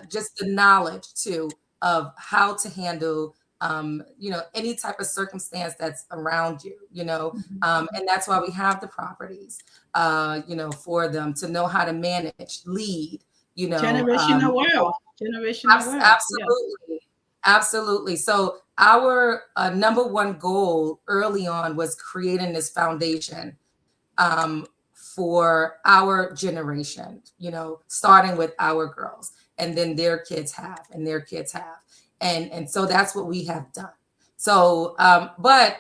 Just the knowledge too of how to handle, any type of circumstance that's around you, and that's why we have the properties, for them to know how to manage, lead, generational wealth. Absolutely. So our number one goal early on was creating this foundation for our generation, starting with our girls, and then their kids have, and their kids have. And so that's what we have done. So, but,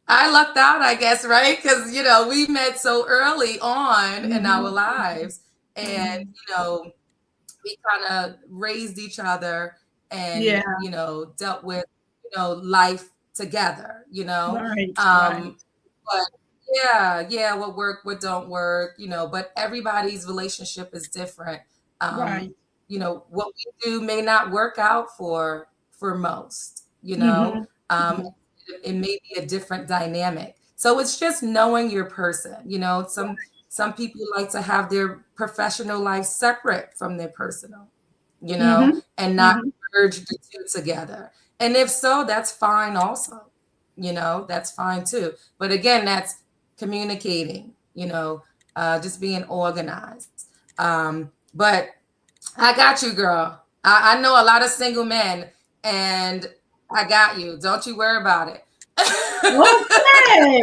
I lucked out, I guess, right? Because, we met so early on in our lives, and, we kind of raised each other and, dealt with, life together, But what work, what don't work, but everybody's relationship is different. What we do may not work out for most, it may be a different dynamic. So it's just knowing your person, some people like to have their professional life separate from their personal, and not merge the two together. And if so, that's fine also, that's fine too. But again, that's communicating, just being organized. But I got you, girl. I know a lot of single men, and I got you. Don't you worry about it. Okay.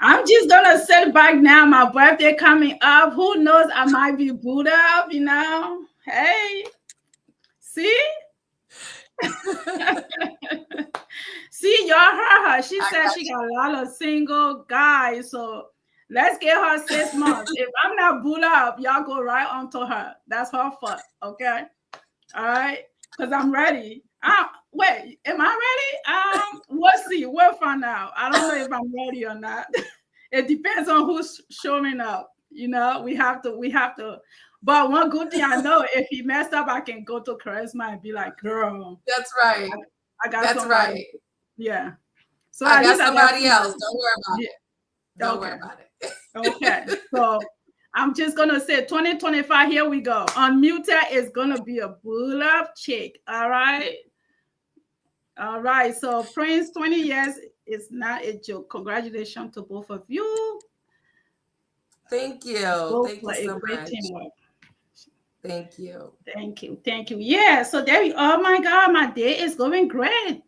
I'm just gonna sit back now. My birthday coming up. Who knows? I might be booed up, Hey, see? See, y'all heard her. She said she got a lot of single guys. So let's get her 6 months. If I'm not booed up, y'all go right onto her. That's her fault. Okay. All right. Because I'm ready. Wait, am I ready? We'll see. We'll find out. I don't know if I'm ready or not. It depends on who's showing up. We have to. But one good thing I know, if he messed up, I can go to Karisma and be like, girl. That's right. I got That's somebody. right. Yeah. So I got somebody else. Don't worry about it. Don't worry about it. Okay. So I'm just gonna say 2025, here we go. Unmuted is gonna be a bull up chick. All right. All right. So Prince, 20 years is not a joke. Congratulations to both of you. Thank you. Thank you so much. Teamwork. Thank you. Thank you. Thank you. Yeah. So there you, oh my God, my day is going great.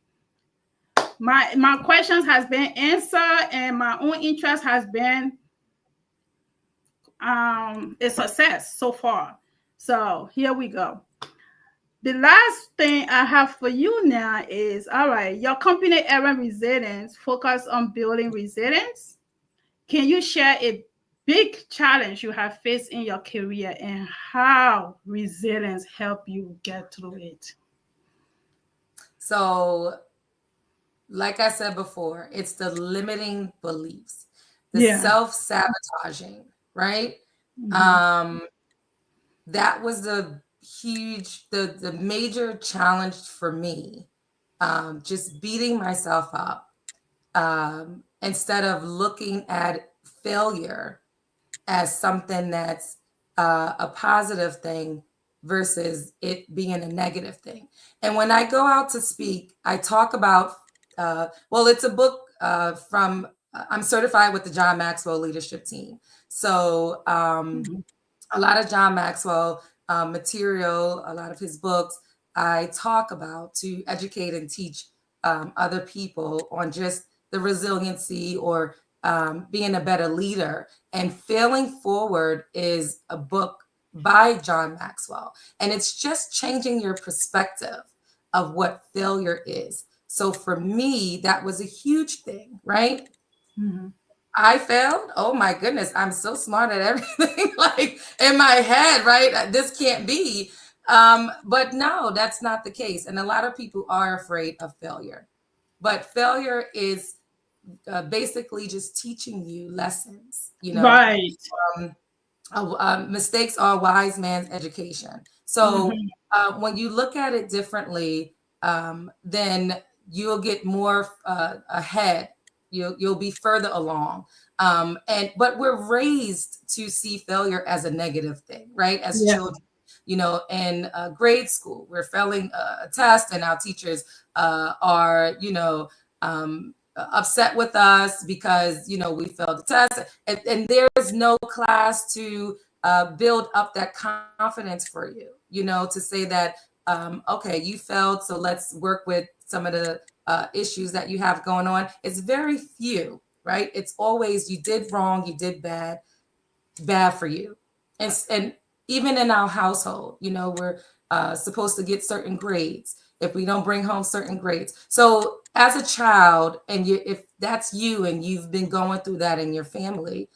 My questions has been answered, and my own interest has been a success so far. So here we go. The last thing I have for you now is, all right, your company, Recia Resilience, focus on building resilience. Can you share a big challenge you have faced in your career and how resilience helped you get through it? So, like I said before, it's the limiting beliefs, the self-sabotaging, right? That was the major challenge for me, just beating myself up, instead of looking at failure as something that's a positive thing versus it being a negative thing. And when I go out to speak, I talk about, it's a book from, I'm certified with the John Maxwell leadership team. So a lot of John Maxwell material, a lot of his books, I talk about to educate and teach other people on just the resiliency or being a better leader. And Failing Forward is a book by John Maxwell. And it's just changing your perspective of what failure is. So for me, that was a huge thing, right? Mm-hmm. I failed. Oh my goodness, I'm so smart at everything. Like in my head, right? This can't be. But no, that's not the case. And a lot of people are afraid of failure. But failure is basically just teaching you lessons, Right. Mistakes are a wise man's education. So when you look at it differently, then you'll get more ahead. You'll be further along. But we're raised to see failure as a negative thing, right? As children, in grade school, we're failing a test, and our teachers are, upset with us because we failed the test, and there's no class to build up that confidence for you, to say that okay, you failed, so let's work with some of the issues that you have going on. It's very few, right? It's always you did wrong, you did bad for you. And even in our household, we're supposed to get certain grades if we don't bring home certain grades. So as a child, and if that's you and you've been going through that in your family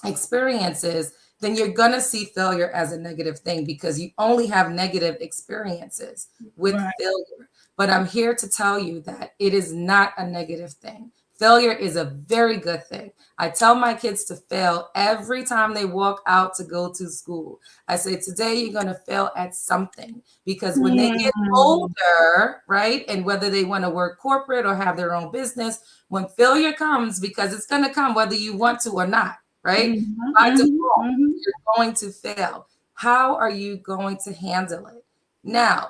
experiences, then you're going to see failure as a negative thing because you only have negative experiences with failure. But I'm here to tell you that it is not a negative thing. Failure is a very good thing. I tell my kids to fail every time they walk out to go to school. I say, today you're going to fail at something, because when they get older, right, and whether they want to work corporate or have their own business, when failure comes, because it's going to come whether you want to or not, right? By default, you're going to fail. How are you going to handle it? Now,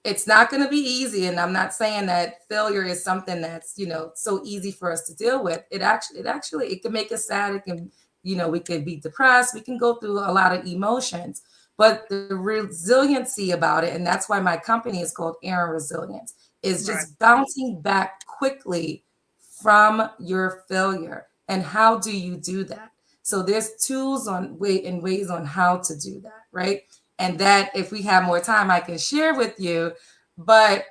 it's not going to be easy. And I'm not saying that failure is something that's, so easy for us to deal with. It can make us sad. It can, we can be depressed. We can go through a lot of emotions, but the resiliency about it, and that's why my company is called Aaron Resilience, is just bouncing back quickly from your failure. And how do you do that? So there's tools and ways on how to do that, right? And that, if we have more time, I can share with you, but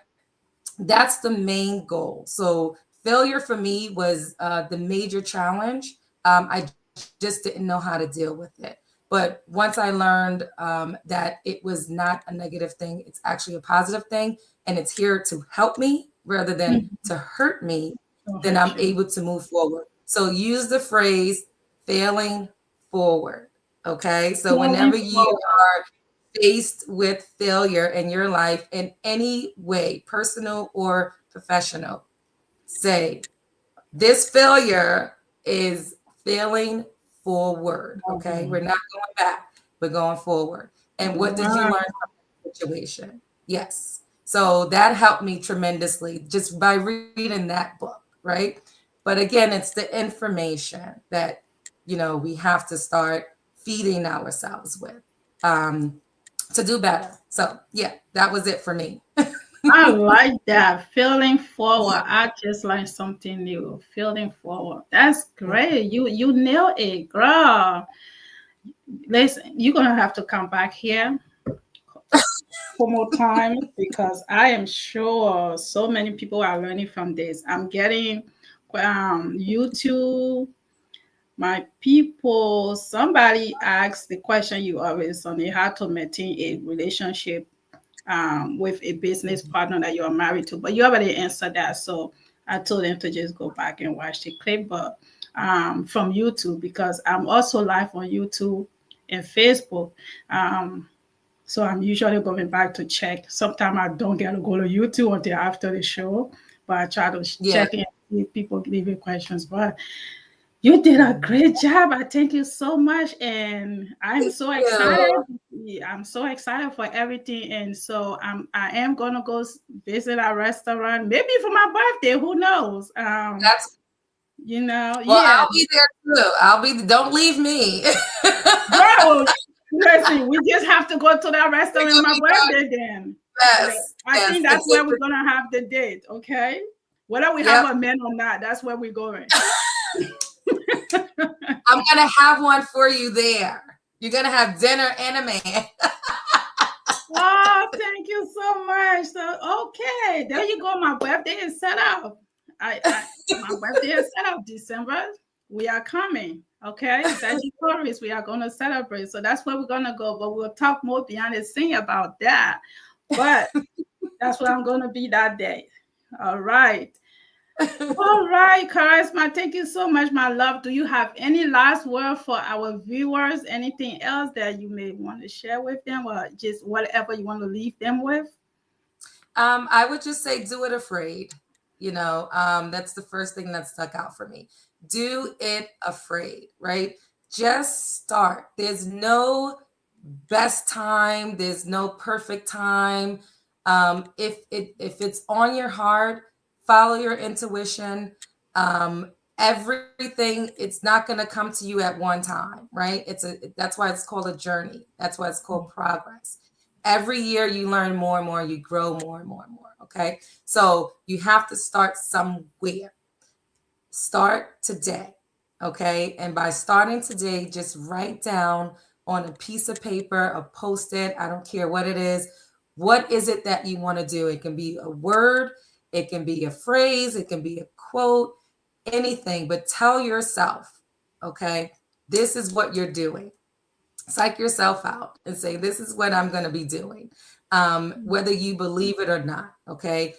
that's the main goal. So failure for me was the major challenge. I just didn't know how to deal with it. But once I learned that it was not a negative thing, it's actually a positive thing, and it's here to help me rather than to hurt me, then I'm able to move forward. So use the phrase failing forward. Okay. So whenever you are faced with failure in your life in any way, personal or professional, say, this failure is failing forward. Okay. We're not going back, we're going forward. And what did you learn from the situation? Yes. So that helped me tremendously just by reading that book. Right. But again, it's the information that, we have to start feeding ourselves with. To do better. So yeah, that was it for me. I like that. Failing forward. I just learned something new. Failing forward. That's great. You nailed it, girl. Listen, you're gonna have to come back here for more time, because I am sure so many people are learning from this. I'm getting YouTube. My people, somebody asked the question you always on how to maintain a relationship with a business partner that you are married to, but you already answered that. So I told them to just go back and watch the clip, but from YouTube, because I'm also live on YouTube and Facebook. So I'm usually going back to check. Sometimes I don't get to go to YouTube until after the show, but I try to check in if people leaving questions. But you did a great job. I thank you so much. And I'm so excited. I'm so excited for everything. And so I am going to go visit a restaurant, maybe for my birthday. Who knows? That's, well, I'll be there too. Don't leave me. Bro, listen, we just have to go to that restaurant on my birthday then. Yes. I think that's where we're going to have the date. Okay. Whether we have a man or not, that's where we're going. I'm going to have one for you there. You're going to have dinner and a man. Oh, thank you so much. So, okay, there you go. My birthday is set up. My birthday is set up December. We are coming. Okay, Sagittarius, we are going to celebrate. So that's where we're going to go. But we'll talk more behind the scene about that. But that's where I'm going to be that day. All right. All right, Karisma, thank you so much, my love. Do you have any last word for our viewers? Anything else that you may want to share with them, or just whatever you want to leave them with? I would just say, do it afraid. That's the first thing that stuck out for me. Do it afraid, right? Just start. There's no best time. There's no perfect time. If it's on your heart, follow your intuition. Everything, it's not going to come to you at one time, right? That's why it's called a journey. That's why it's called progress. Every year you learn more and more, you grow more and more and more. Okay. So you have to start somewhere. Start today. Okay. And by starting today, just write down on a piece of paper, a Post-it, I don't care what it is. What is it that you want to do? It can be a word, it can be a phrase, it can be a quote, anything, but tell yourself, okay, this is what you're doing. Psych yourself out and say, this is what I'm going to be doing, whether you believe it or not. Okay.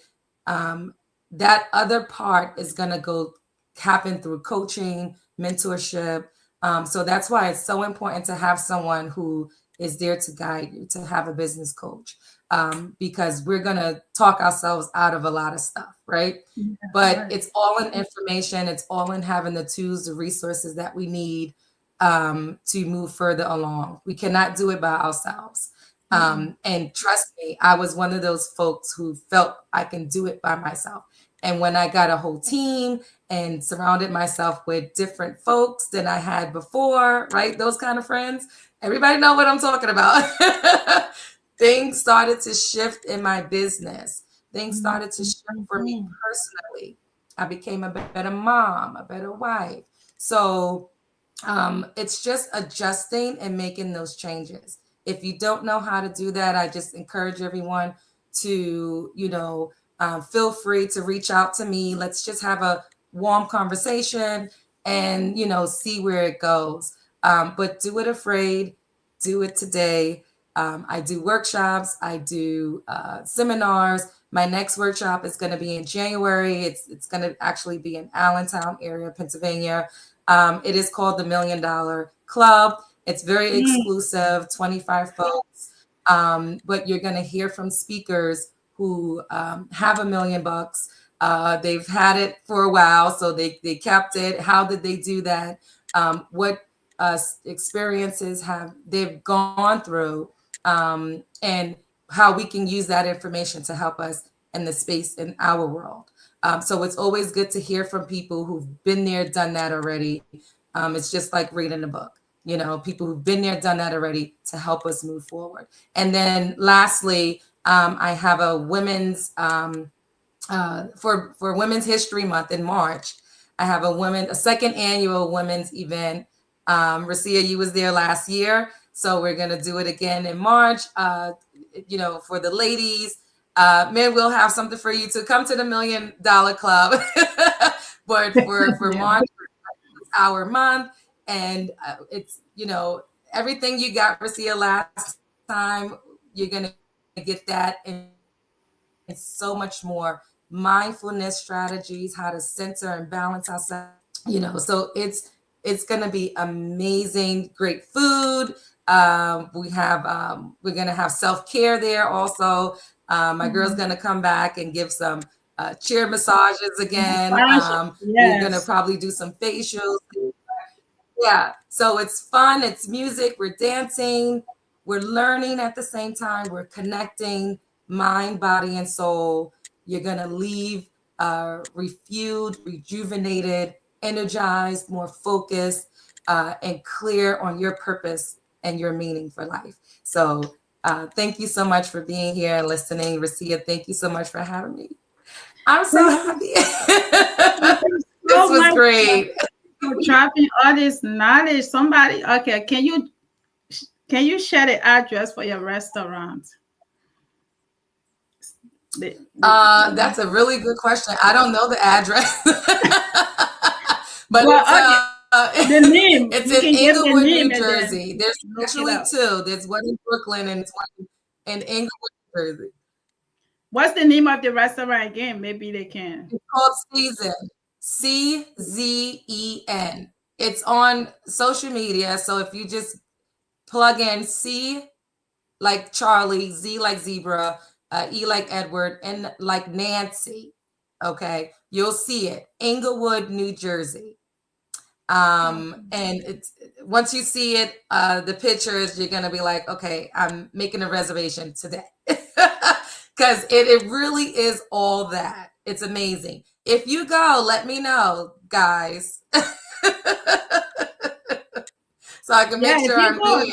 That other part is going to happen through coaching, mentorship. So that's why it's so important to have someone who is there to guide you, to have a business coach, because we're going to talk ourselves out of a lot of stuff. Right. Yeah, but right. It's all in information. It's all in having the tools, the resources that we need to move further along. We cannot do it by ourselves. And trust me, I was one of those folks who felt I can do it by myself. And when I got a whole team and surrounded myself with different folks than I had before, right? Those kind of friends, everybody know what I'm talking about. Things started to shift in my business. Things started to shift for me personally. I became a better mom, a better wife. So it's just adjusting and making those changes. If you don't know how to do that, I just encourage everyone to, feel free to reach out to me. Let's just have a warm conversation and, see where it goes. But do it afraid, do it today. I do workshops, I do seminars. My next workshop is going to be in January. It's going to actually be in Allentown area, Pennsylvania. It is called the $1 Million Club. It's very exclusive, 25 folks. But you're going to hear from speakers who have $1 million. They've had it for a while, so they kept it. How did they do that? What experiences have they've gone through, and how we can use that information to help us in the space in our world. So it's always good to hear from people who've been there, done that already. It's just like reading a book, people who've been there, done that already to help us move forward. And then lastly, I have a women's, for Women's History Month in March, I have a second annual women's event. Recia, you was there last year. So we're going to do it again in March, for the ladies. Men, we'll have something for you to come to the $1 Million Club. But for March, it's our month. And it's, everything you got, Recia, last time, you're going to get that. And it's so much more. Mindfulness strategies, how to center and balance ourselves, so it's going to be amazing. Great food. We're going to have self-care there also. My girl's going to come back and give some chair massages again. Yes. We're going to probably do some facials. Yeah. So it's fun. It's music. We're dancing. We're learning at the same time. We're connecting mind, body, and soul. You're going to leave refueled, rejuvenated, energized, more focused, and clear on your purpose and your meaning for life. So thank you so much for being here and listening. Recia, thank you so much for having me. I'm so happy. This was great. you dropping all this knowledge. Somebody, okay, can you share the address for your restaurant? That's a really good question. I don't know the address, but well, the name. it's you in can give the Englewood, name New Jersey. There's actually two. There's one in Brooklyn and it's one in Englewood, New Jersey. What's the name of the restaurant again? Maybe they can. It's called Season. CZEN. It's on social media. So if you just plug in C like Charlie, Z like zebra, E like Edward, and like Nancy, okay, you'll see it. Englewood, New Jersey. And it's once you see it, the pictures, you're gonna be like, okay, I'm making a reservation today. Because it really is all that. It's amazing. If you go, let me know, guys. So I can make sure I'm there.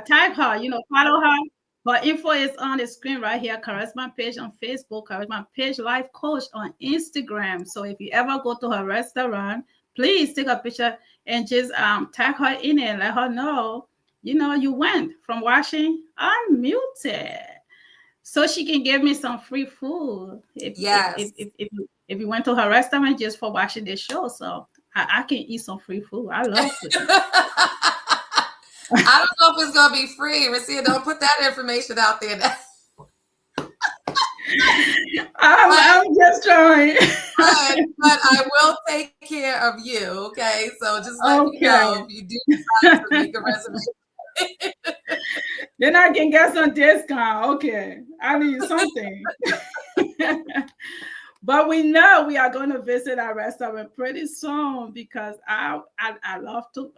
Tag her, follow her. Her info is on the screen right here. Karisma page on Facebook, Karisma page life coach on Instagram. So if you ever go to her restaurant, please take a picture and just tag her in it and let her know, you went from watching Unmuted. So she can give me some free food. If you went to her restaurant just for watching this show. So I can eat some free food. I love food. I don't know if it's gonna be free. Recia, don't put that information out there. I'm just trying. but I will take care of you. Okay, so just let me know if you do decide to make a reservation. Then I can get some discount. Okay, I need something. But we know we are going to visit our restaurant pretty soon because I love to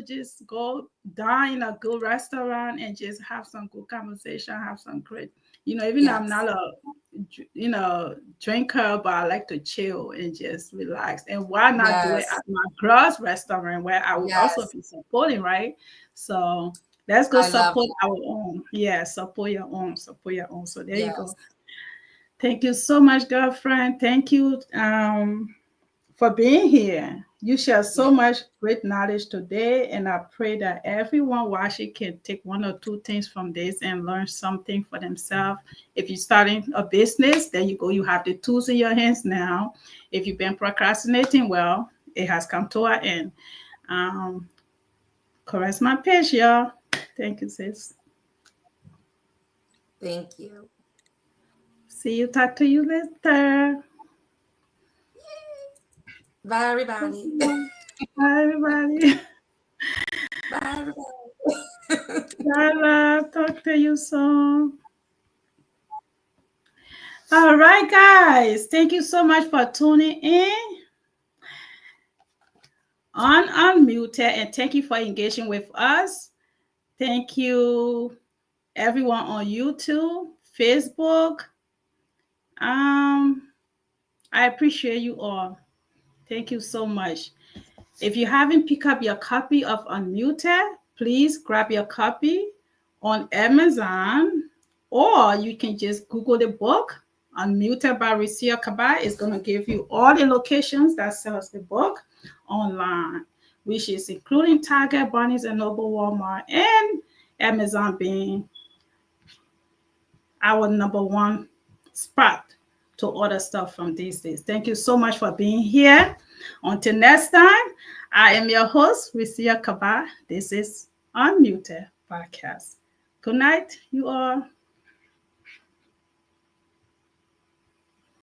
just go dine in a good restaurant and just have some good conversation, have some great, even though I'm not a drinker, but I like to chill and just relax. And why not do it at my girls' restaurant where I will also be supporting, right? So let's go support our own. Yeah, support your own. So there you go. Thank you so much, girlfriend. Thank you for being here. You share so much great knowledge today, and I pray that everyone watching can take one or two things from this and learn something for themselves. If you're starting a business, there you go. You have the tools in your hands now. If you've been procrastinating, well, it has come to an end. Karisma page, y'all. Thank you, sis. Thank you. See you. Talk to you later. Bye, everybody. Bye, everybody. Bye, everybody. Bye, love. Talk to you soon. All right, guys. Thank you so much for tuning in on Unmuted, and thank you for engaging with us. Thank you, everyone on YouTube, Facebook. I appreciate you all. Thank you so much. If you haven't picked up your copy of Unmuted, please grab your copy on Amazon, or you can just Google the book, Unmuted by Recia Kabbah. It's going to give you all the locations that sells the book online, which is including Target, Barnes & Noble, Walmart, and Amazon being our number one spot to order stuff from these days. Thank you so much for being here. Until next time, I am your host, Recia Kabbah. This is Unmuted Podcast. Good night, you all.